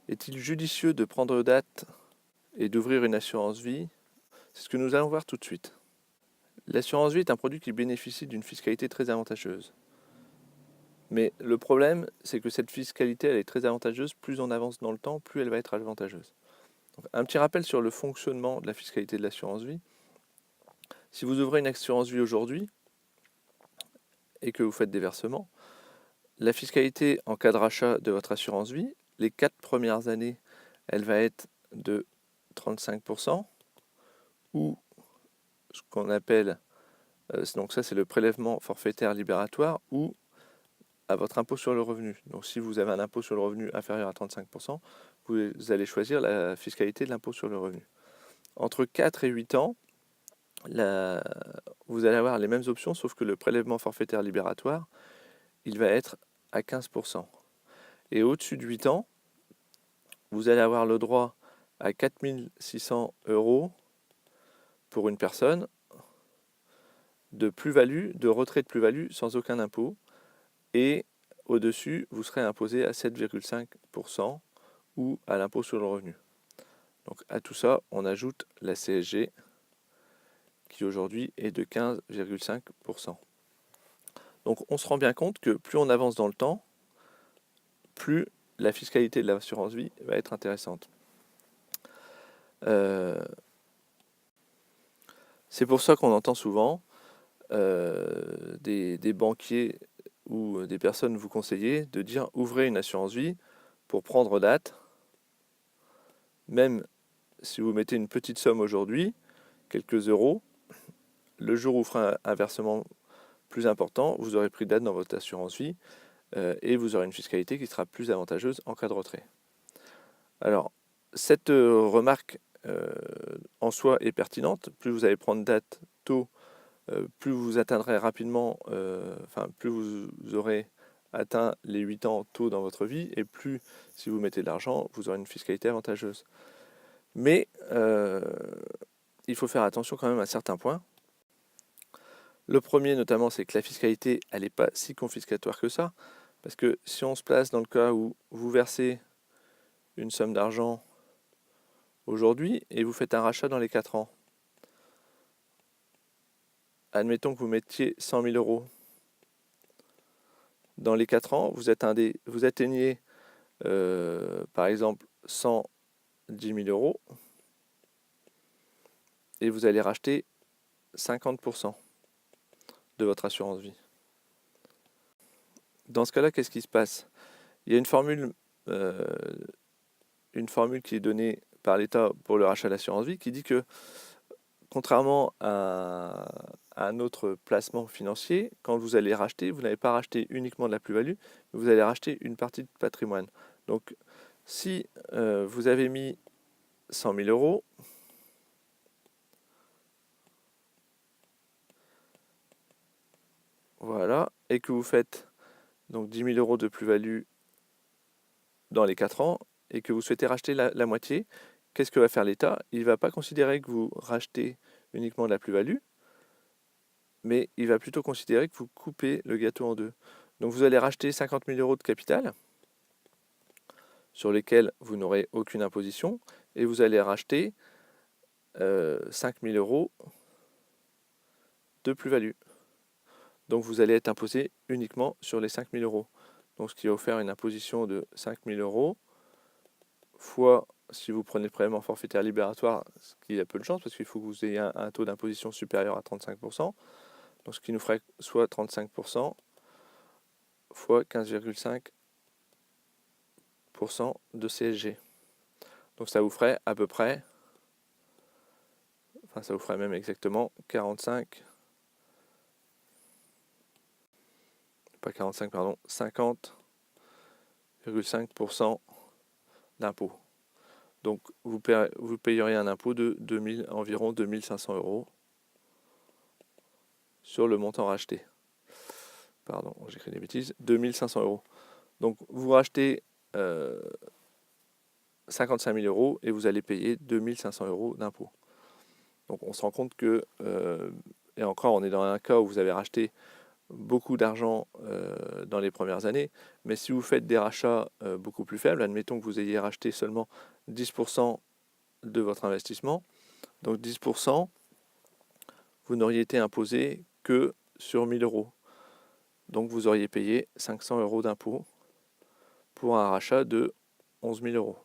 Est-il judicieux de prendre date et d'ouvrir une assurance vie? C'est ce que nous allons voir tout de suite. L'assurance vie est un produit qui bénéficie d'une fiscalité très avantageuse. Mais le problème, c'est que cette fiscalité, elle est très avantageuse. Plus on avance dans le temps, plus elle va être avantageuse. Donc, un petit rappel sur le fonctionnement de la fiscalité de l'assurance vie. Si vous ouvrez une assurance vie aujourd'hui et que vous faites des versements, la fiscalité en cas de rachat de votre assurance vie, les 4 premières années, elle va être de 35%, ou ce qu'on appelle, donc ça c'est le prélèvement forfaitaire libératoire, ou à votre impôt sur le revenu. Donc si vous avez un impôt sur le revenu inférieur à 35%, vous allez choisir la fiscalité de l'impôt sur le revenu. Entre 4 et 8 ans, vous allez avoir les mêmes options, sauf que le prélèvement forfaitaire libératoire, il va être à 15%. Et au-dessus de 8 ans, vous allez avoir le droit à 4 600 € pour une personne de plus-value, de retrait de plus-value sans aucun impôt. Et au-dessus, vous serez imposé à 7,5% ou à l'impôt sur le revenu. Donc à tout ça, on ajoute la CSG qui aujourd'hui est de 15,5%. Donc on se rend bien compte que plus on avance dans le temps, plus la fiscalité de l'assurance vie va être intéressante. C'est pour ça qu'on entend souvent des banquiers ou des personnes vous conseiller de dire ouvrez une assurance vie pour prendre date. Même si vous mettez une petite somme aujourd'hui, quelques euros, le jour où vous ferez un versement plus important, vous aurez pris date dans votre assurance vie et vous aurez une fiscalité qui sera plus avantageuse en cas de retrait. Alors, cette remarque en soi est pertinente. Plus vous allez prendre date tôt, plus vous atteindrez rapidement, plus vous aurez atteint les 8 ans tôt dans votre vie, et plus, si vous mettez de l'argent, vous aurez une fiscalité avantageuse. Mais il faut faire attention quand même à certains points. Le premier notamment, c'est que la fiscalité, elle n'est pas si confiscatoire que ça, parce que si on se place dans le cas où vous versez une somme d'argent aujourd'hui et vous faites un rachat dans les 4 ans, admettons que vous mettiez 100 000 €. Dans les 4 ans, vous atteignez par exemple 110 000 € et vous allez racheter 50% de votre assurance vie. Dans ce cas-là, qu'est-ce qui se passe? Il y a une formule qui est donnée par l'État pour le rachat d'assurance vie qui dit que, contrairement à un autre placement financier, quand vous allez racheter, vous n'allez pas racheter uniquement de la plus-value, mais vous allez racheter une partie de patrimoine. Donc, si vous avez mis 100 000 €, voilà, et que vous faites donc 10 000 € de plus-value dans les 4 ans, et que vous souhaitez racheter la moitié, qu'est-ce que va faire l'État? Il ne va pas considérer que vous rachetez uniquement de la plus-value, mais il va plutôt considérer que vous coupez le gâteau en deux. Donc vous allez racheter 50 000 € de capital, sur lesquels vous n'aurez aucune imposition, et vous allez racheter 5 000 € de plus-value. Donc vous allez être imposé uniquement sur les 5 000 €. Donc ce qui va vous faire une imposition de 5 000 € fois, si vous prenez le prélèvement forfaitaire libératoire, ce qui a peu de chance parce qu'il faut que vous ayez un taux d'imposition supérieur à 35%, donc ce qui nous ferait soit 35% fois 15,5% de CSG. Donc ça vous ferait à peu près, ça vous ferait même exactement 50,5% d'impôt. Donc vous payeriez un impôt de environ 2 500 € sur le montant racheté. Pardon, j'écris des bêtises. 2 500 €. Donc vous rachetez 55 000 € et vous allez payer 2 500 € d'impôt. Donc on se rend compte que, et encore on est dans un cas où vous avez racheté beaucoup d'argent dans les premières années, mais si vous faites des rachats beaucoup plus faibles, admettons que vous ayez racheté seulement 10% de votre investissement, donc 10%, vous n'auriez été imposé que sur 1000 euros. Donc vous auriez payé 500 euros d'impôt pour un rachat de 11 000 euros.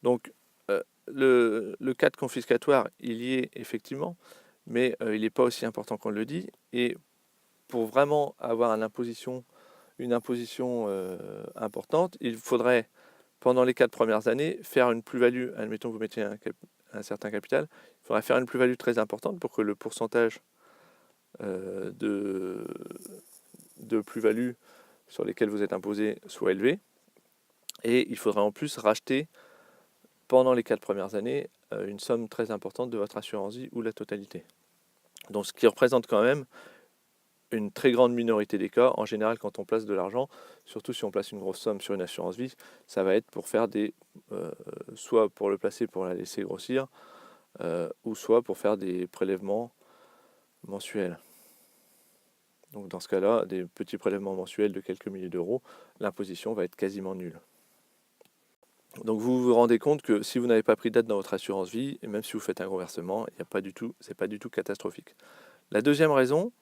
Donc le cadre confiscatoire, il y est effectivement, mais il n'est pas aussi important qu'on le dit. Et pour vraiment avoir une imposition importante, il faudrait, pendant les 4 premières années, faire une plus-value. Admettons que vous mettiez un certain capital, il faudrait faire une plus-value très importante pour que le pourcentage de plus-value sur lesquels vous êtes imposé soit élevé. Et il faudrait en plus racheter pendant les 4 premières années une somme très importante de votre assurance vie ou la totalité. Donc ce qui représente quand même une très grande minorité des cas. En général, quand on place de l'argent, surtout si on place une grosse somme sur une assurance vie, ça va être pour faire soit pour le placer pour la laisser grossir, ou soit pour faire des prélèvements mensuels. Donc dans ce cas-là, des petits prélèvements mensuels de quelques milliers d'euros, l'imposition va être quasiment nulle. Donc vous vous rendez compte que si vous n'avez pas pris date dans votre assurance vie, et même si vous faites un gros versement, c'est pas du tout catastrophique. La deuxième raison,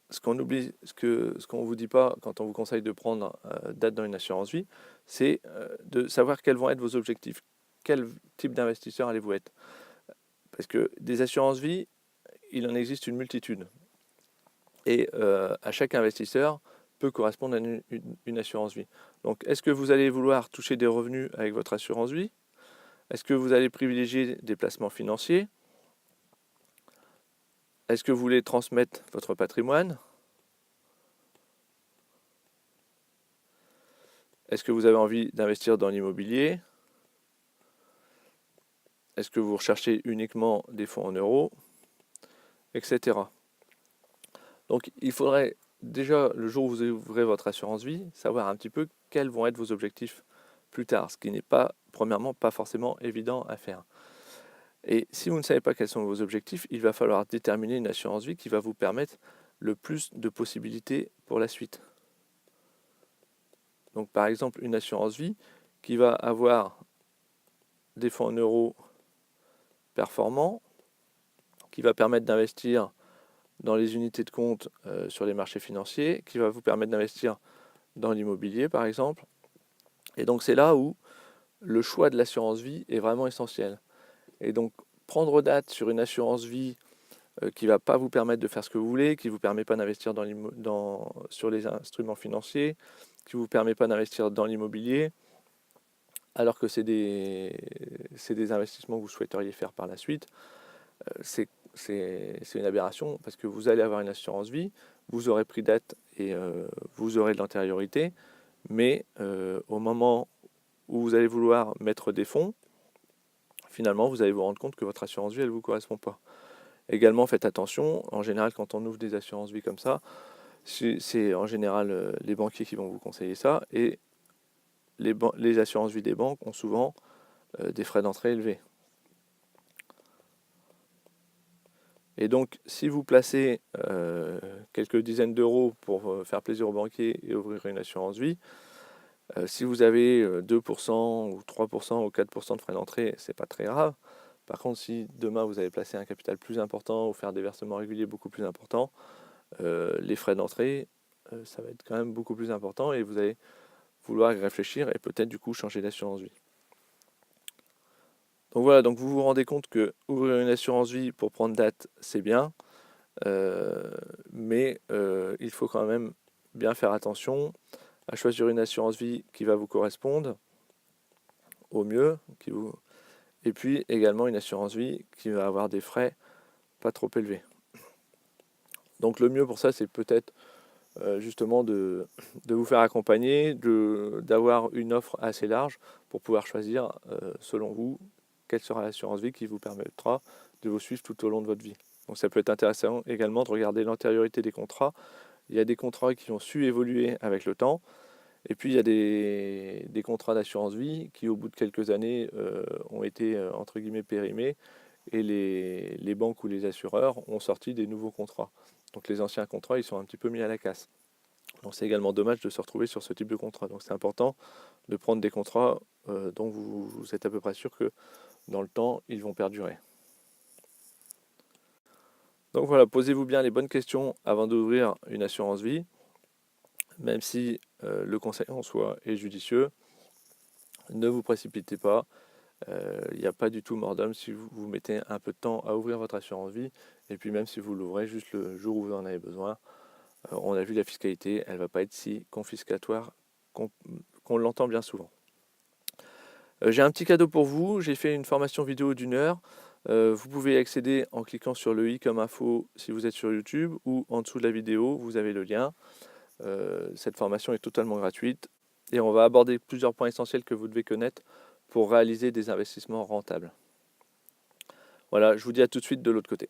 ce qu'on oublie, ce qu'on vous dit pas quand on vous conseille de prendre date dans une assurance vie, c'est de savoir quels vont être vos objectifs. Quel type d'investisseur allez-vous être? Parce que des assurances vie, il en existe une multitude. Et à chaque investisseur peut correspondre à une assurance vie. Donc est-ce que vous allez vouloir toucher des revenus avec votre assurance vie? Est-ce que vous allez privilégier des placements financiers? Est-ce que vous voulez transmettre votre patrimoine? Est-ce que vous avez envie d'investir dans l'immobilier? Est-ce que vous recherchez uniquement des fonds en euros? Etc. Donc il faudrait déjà, le jour où vous ouvrez votre assurance vie, savoir un petit peu quels vont être vos objectifs plus tard, ce qui n'est pas, premièrement, pas forcément évident à faire. Et si vous ne savez pas quels sont vos objectifs, il va falloir déterminer une assurance vie qui va vous permettre le plus de possibilités pour la suite. Donc par exemple, une assurance vie qui va avoir des fonds en euros performants, qui va permettre d'investir dans les unités de compte sur les marchés financiers, qui va vous permettre d'investir dans l'immobilier par exemple. Et donc c'est là où le choix de l'assurance vie est vraiment essentiel. Et donc prendre date sur une assurance vie qui ne va pas vous permettre de faire ce que vous voulez, qui ne vous permet pas d'investir sur les instruments financiers, qui ne vous permet pas d'investir dans l'immobilier, alors que c'est des investissements que vous souhaiteriez faire par la suite, c'est une aberration parce que vous allez avoir une assurance vie, vous aurez pris date et vous aurez de l'antériorité, mais au moment où vous allez vouloir mettre des fonds, finalement vous allez vous rendre compte que votre assurance vie elle ne vous correspond pas. Également faites attention, en général quand on ouvre des assurances vie comme ça, c'est en général les banquiers qui vont vous conseiller ça, et les assurances vie des banques ont souvent des frais d'entrée élevés. Et donc, si vous placez quelques dizaines d'euros pour faire plaisir aux banquiers et ouvrir une assurance vie, si vous avez 2% ou 3% ou 4% de frais d'entrée, c'est pas très grave. Par contre, si demain vous avez placé un capital plus important ou faire des versements réguliers beaucoup plus importants, les frais d'entrée, ça va être quand même beaucoup plus important et vous allez vouloir y réfléchir et peut-être du coup changer d'assurance vie. Donc voilà, donc vous vous rendez compte que ouvrir une assurance vie pour prendre date, c'est bien, mais il faut quand même bien faire attention à choisir une assurance vie qui va vous correspondre au mieux, et puis également une assurance vie qui va avoir des frais pas trop élevés. Donc le mieux pour ça, c'est peut-être justement de vous faire accompagner, d'avoir une offre assez large pour pouvoir choisir, selon vous, quelle sera l'assurance vie qui vous permettra de vous suivre tout au long de votre vie. Donc ça peut être intéressant également de regarder l'antériorité des contrats. Il y a des contrats qui ont su évoluer avec le temps, et puis il y a des contrats d'assurance vie qui au bout de quelques années ont été entre guillemets périmés et les banques ou les assureurs ont sorti des nouveaux contrats. Donc les anciens contrats, ils sont un petit peu mis à la casse. Donc c'est également dommage de se retrouver sur ce type de contrat. Donc c'est important de prendre des contrats dont vous êtes à peu près sûr que dans le temps, ils vont perdurer. Donc voilà, posez-vous bien les bonnes questions avant d'ouvrir une assurance vie, même si le conseil en soi est judicieux. Ne vous précipitez pas, il n'y a pas du tout mort d'homme si vous mettez un peu de temps à ouvrir votre assurance vie, et puis même si vous l'ouvrez juste le jour où vous en avez besoin, on a vu la fiscalité, elle ne va pas être si confiscatoire qu'on l'entend bien souvent. J'ai un petit cadeau pour vous, j'ai fait une formation vidéo d'1 heure. Vous pouvez y accéder en cliquant sur le i comme info si vous êtes sur YouTube, ou en dessous de la vidéo, vous avez le lien. Cette formation est totalement gratuite et on va aborder plusieurs points essentiels que vous devez connaître pour réaliser des investissements rentables. Voilà, je vous dis à tout de suite de l'autre côté.